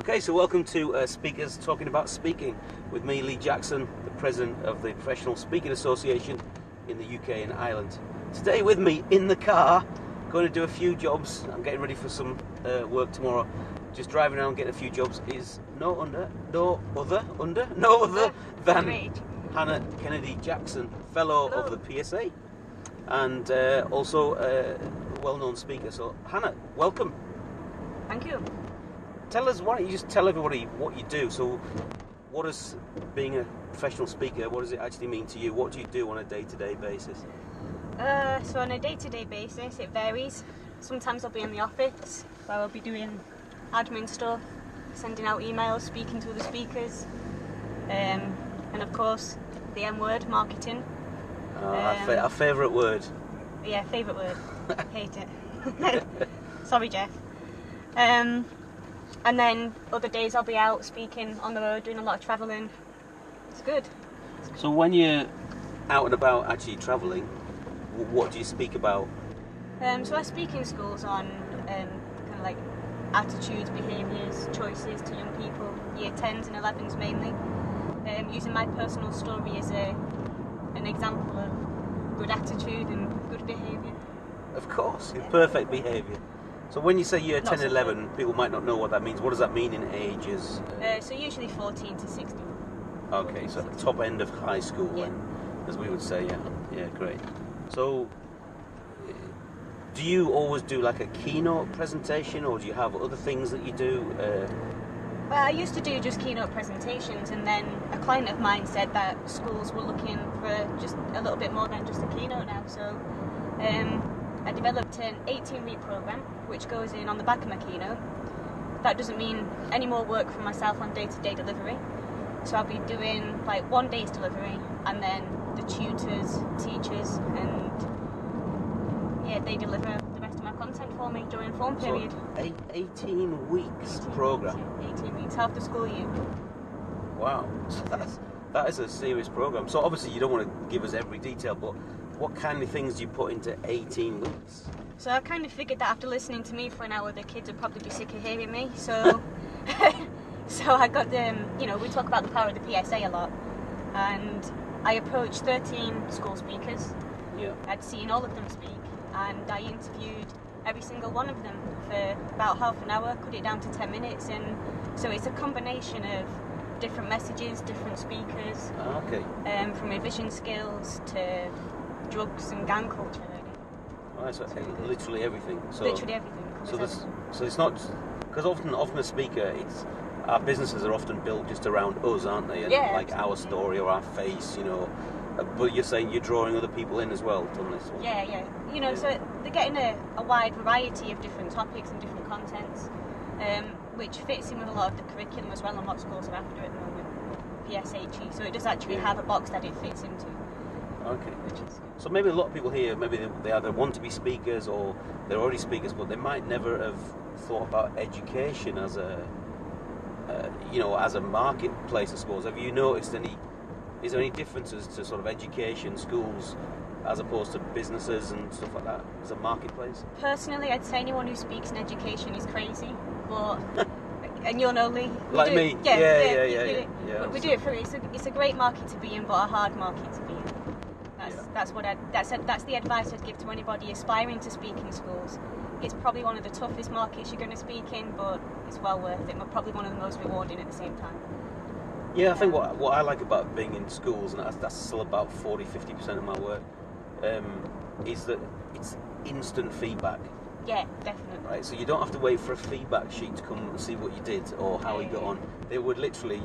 Okay, so welcome to Speakers Talking About Speaking with me, Lee Jackson, the President of the Professional Speaking Association in the UK and Ireland. Today with me in the car, going to do a few jobs. I'm getting ready for some work tomorrow. Just driving around getting a few jobs is no other than Hannah Kennedy Jackson, Fellow of the PSA and also a well-known speaker. So Hannah, welcome. Thank you. Tell us, why don't you just tell everybody what you do? So what does being a professional speaker, what does it actually mean to you? What do you do on a day-to-day basis? So on a day-to-day basis, it varies. Sometimes I'll be in the office where I'll be doing admin stuff, sending out emails, speaking to other speakers, and of course the M word, marketing. Our favourite word. Yeah, favourite word. Hate it. Sorry, Jeff. And then other days I'll be out speaking on the road, doing a lot of travelling. It's good. So when you're out and about actually travelling, what do you speak about? So I speak in schools on kind of like attitudes, behaviours, choices to young people, year 10s and 11s mainly, using my personal story as an example of good attitude and good behaviour. Of course, perfect behaviour. So when you say year 10 and 11, people might not know what that means. What does that mean in ages? So usually 14 to 16. Okay, so the top end of high school, yeah. Then, as we would say, yeah. Yeah, great. So do you always do like a keynote presentation, or do you have other things that you do? Well, I used to do just keynote presentations, and then a client of mine said that schools were looking for just a little bit more than just a keynote now. So I developed an 18-week program which goes in on the back of my keynote. That doesn't mean any more work for myself on day-to-day delivery. So I'll be doing like 1 day's delivery, and then the tutors, teachers, and yeah, they deliver the rest of my content for me during form period. So 18 weeks program. 18 weeks, half the school year. Wow, so that is a serious program. So obviously you don't want to give us every detail, but what kind of things do you put into 18 weeks? So I kind of figured that after listening to me for an hour, the kids would probably be sick of hearing me. So, so I got them. You know, we talk about the power of the PSA a lot, and I approached 13 school speakers. Yeah. I'd seen all of them speak, and I interviewed every single one of them for about half an hour, cut it down to 10 minutes, and so it's a combination of different messages, different speakers. Okay. From revision skills to drugs and gang culture, really. Right, so literally everything. So literally everything. So it's not, because often a speaker, our businesses are often built just around us, aren't they? And yeah, like absolutely. our story or our face, you know. But you're saying you're drawing other people in as well on this one. Yeah. You know, so they're getting a wide variety of different topics and different contents, which fits in with a lot of the curriculum as well and what schools are after at the moment, PSHE. So it does actually have a box that it fits into. Okay. So maybe a lot of people here, maybe they either want to be speakers or they're already speakers, but they might never have thought about education as as a marketplace, I suppose. Have you noticed is there any differences to sort of education, schools, as opposed to businesses and stuff like that, as a marketplace? Personally, I'd say anyone who speaks in education is crazy, but... And you'll know, Lee. Like me? Yeah. But we do it for it's a great market to be in, but a hard market to be in. That's the advice I'd give to anybody aspiring to speak in schools. It's probably one of the toughest markets you're going to speak in, but it's well worth it. But probably one of the most rewarding at the same time. Yeah, I think what I like about being in schools, and that's still about 40-50% of my work, is that it's instant feedback. Yeah, definitely. Right, so you don't have to wait for a feedback sheet to come and see what you did or how you got on. They would literally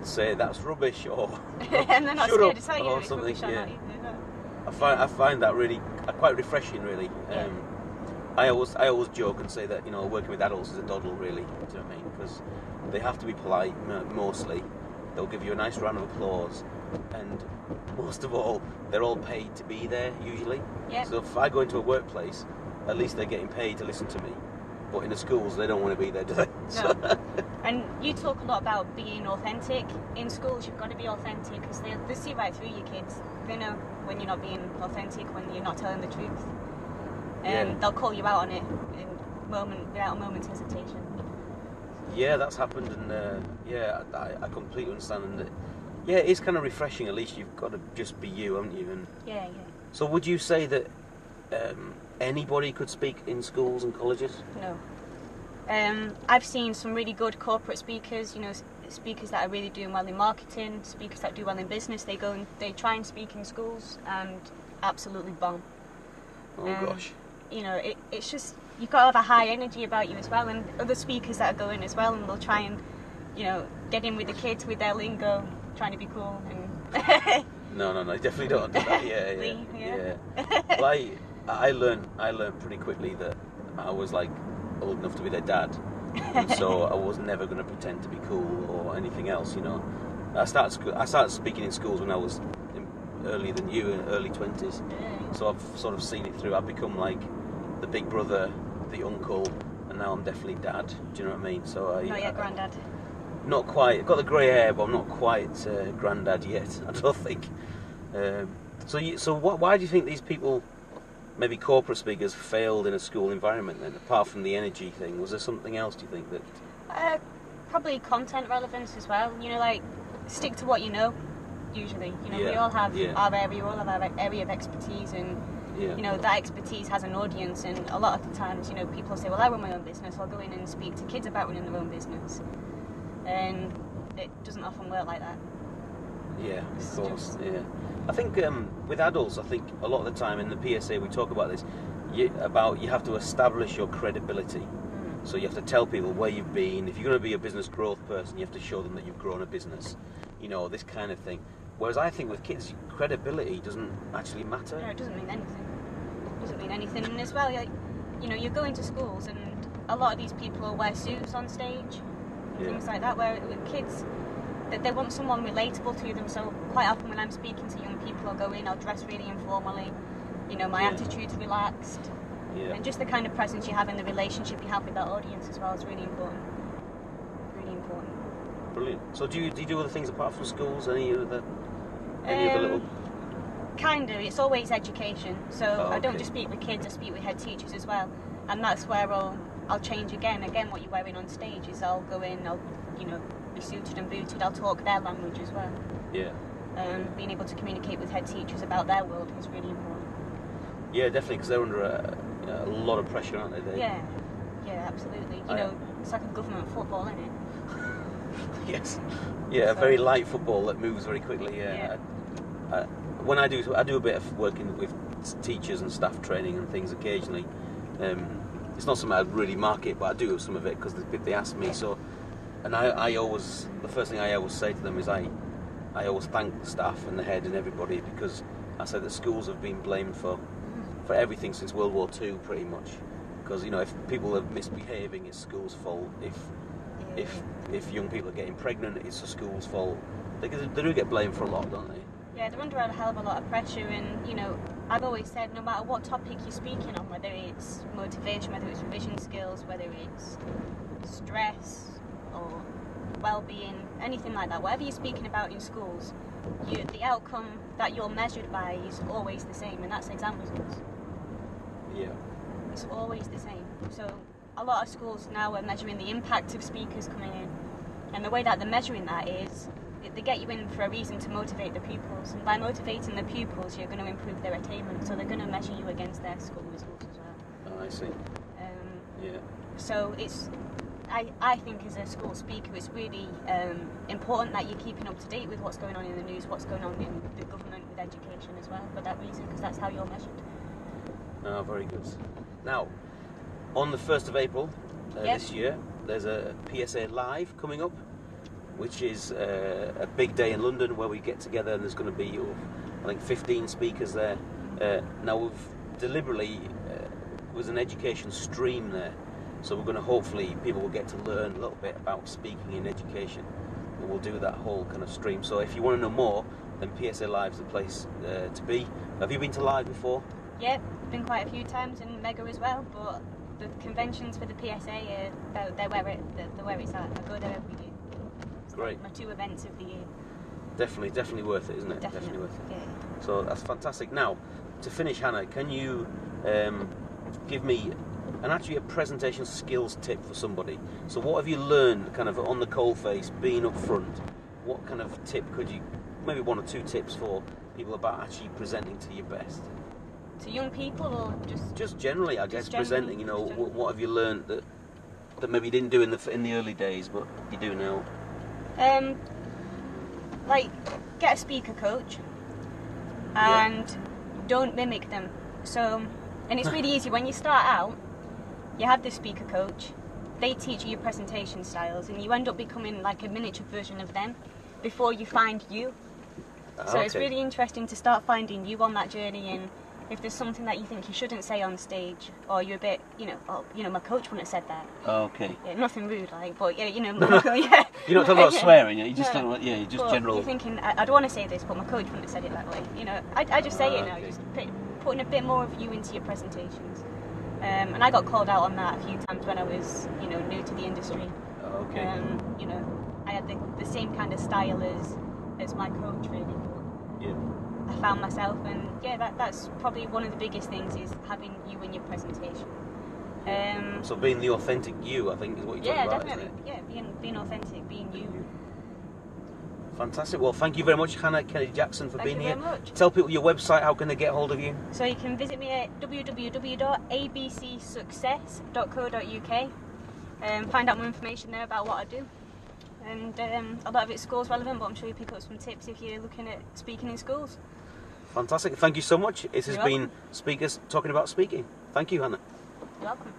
say that's rubbish or and they're not scared to tell you or it's something. rubbish or Yeah. not either. I find that really quite refreshing, really. Yeah. I always joke and say that working with adults is a doddle, really. Do you know what I mean? Because they have to be polite mostly. They'll give you a nice round of applause, and most of all, they're all paid to be there usually. Yeah. So if I go into a workplace, at least they're getting paid to listen to me. But in the schools, they don't want to be there, do they? No. And you talk a lot about being authentic. In schools, you've got to be authentic because they see right through you kids. They know when you're not being authentic, when you're not telling the truth. They'll call you out on it without a moment's hesitation. Yeah, that's happened, and yeah, I completely understand. And yeah, it is kind of refreshing. At least you've got to just be you, haven't you? And Yeah. so, would you say that anybody could speak in schools and colleges? No. I've seen some really good corporate speakers, speakers that are really doing well in marketing, speakers that do well in business. They go and they try and speak in schools and absolutely bomb. Oh gosh. It's just, you've got to have a high energy about you as well, and other speakers that are going as well, and they'll try and, get in with the kids with their lingo, trying to be cool. And No, definitely don't do that. Yeah. Well, I learned pretty quickly that I was like old enough to be their dad, and so I was never going to pretend to be cool or anything else. I started speaking in schools when I was earlier than you, in early 20s. So I've sort of seen it through. I've become like the big brother, the uncle, and now I'm definitely dad. Do you know what I mean? So not yet granddad. Not quite. I've got the grey hair, but I'm not quite granddad yet. I don't think. Why do you think these people, maybe corporate speakers, failed in a school environment then? Apart from the energy thing, was there something else? Do you think that? Probably content relevance as well. Like stick to what you know. Usually, we all have our area, we all have our area of expertise, and that expertise has an audience. And a lot of the times, people say, "Well, I run my own business. I'll go in and speak to kids about running their own business," and it doesn't often work like that. Yeah, of course. Yeah, I think with adults, I think a lot of the time in the PSA we talk about this, you have to establish your credibility. So you have to tell people where you've been. If you're going to be a business growth person, you have to show them that you've grown a business. This kind of thing. Whereas I think with kids, credibility doesn't actually matter. No, it doesn't mean anything. It doesn't mean anything. And as well, you're going to schools, and a lot of these people will wear suits on stage, things like that. Where with kids, they want someone relatable to them. So quite often when I'm speaking to young people, I'll go in, I'll dress really informally. My attitude's relaxed. Yeah. And just the kind of presence you have in the relationship you have with that audience as well is really important. Really important. Brilliant. So do you do other things apart from schools? Any other little? Kind of. It's always education. So I don't just speak with kids. I speak with head teachers as well. And that's where I'll change again. Again, what you're wearing on stage is I'll go in. I'll be suited and booted. I'll talk their language as well. Yeah. Being able to communicate with head teachers about their world is really important. Yeah, definitely, because they're under a lot of pressure, aren't they? Yeah, absolutely. It's like a government football, isn't it? Yes. Yeah, a very light football that moves very quickly. Yeah. When I do a bit of working with teachers and staff training and things occasionally. It's not something I'd really market, but I do some of it because they ask me. So, and I always, the first thing I always say to them is I always thank the staff and the head and everybody, because I say that schools have been blamed for everything since World War II, pretty much. Because if people are misbehaving, it's school's fault. If young people are getting pregnant, it's the school's fault. They do get blamed for a lot, don't they? Yeah, they're under a hell of a lot of pressure, and I've always said, no matter what topic you're speaking on, whether it's motivation, whether it's revision skills, whether it's stress or well-being, anything like that, whatever you're speaking about in schools, the outcome that you're measured by is always the same, and that's exam results. Yeah. It's always the same. So a lot of schools now are measuring the impact of speakers coming in, and the way that they're measuring that is they get you in for a reason to motivate the pupils, and by motivating the pupils you're going to improve their attainment, so they're going to measure you against their school results as well. Oh, I see. So I think as a school speaker it's really important that you're keeping up to date with what's going on in the news, what's going on in the government with education as well, for that reason, because that's how you're measured. Oh, very good. Now, on the 1st of April this year, there's a PSA Live coming up, which is a big day in London where we get together, and there's going to be, I think, 15 speakers there. Now, we've deliberately, was an education stream there, so we're going to, hopefully, people will get to learn a little bit about speaking in education, and we'll do that whole kind of stream. So if you want to know more, then PSA Live is the place to be. Have you been to Live before? Yeah, been quite a few times, and Mega as well, but the conventions for the PSA, they're where it's at. I go there every year. Great. My 2 events of the year. Definitely worth it, isn't it? Definitely worth it. Yeah. So that's fantastic. Now, to finish, Hannah, can you give me and actually a presentation skills tip for somebody. So what have you learned kind of on the coalface, being up front? What kind of tip could you, maybe 1 or 2 tips for people about actually presenting to your best? To young people or just? Just generally, I guess, generally, presenting, you know, what have you learned that maybe you didn't do in the early days, but you do now? Like, get a speaker coach and don't mimic them. So, and it's really easy when you start out. You have this speaker coach. They teach you your presentation styles, and you end up becoming like a miniature version of them before you find you. So it's really interesting to start finding you on that journey, and if there's something that you think you shouldn't say on stage, or you're a bit, my coach wouldn't have said that. Okay. Yeah, nothing rude, like, but yeah, You're not talking about swearing, you just talking about, just but general. You're thinking, I don't want to say this, but my coach wouldn't have said it that way. I just say it now, just putting a bit more of you into your presentations. And I got called out on that a few times when I was, new to the industry. Okay. I had the same kind of style as my coach, really. But Yeah. I found myself, and that's probably one of the biggest things, is having you in your presentation. So being the authentic you, I think, is what you're talking about, definitely. isn't it? Yeah, being authentic, being you. Fantastic. Well, thank you very much, Hannah Kennedy Jackson, for being here. Thank you very much. Tell people your website, how can they get hold of you? So you can visit me at www.abcsuccess.co.uk and find out more information there about what I do. And a lot of it's schools relevant, but I'm sure you pick up some tips if you're looking at speaking in schools. Fantastic. Thank you so much. It has You're been welcome. Speakers Talking About Speaking. Thank you, Hannah. You're welcome.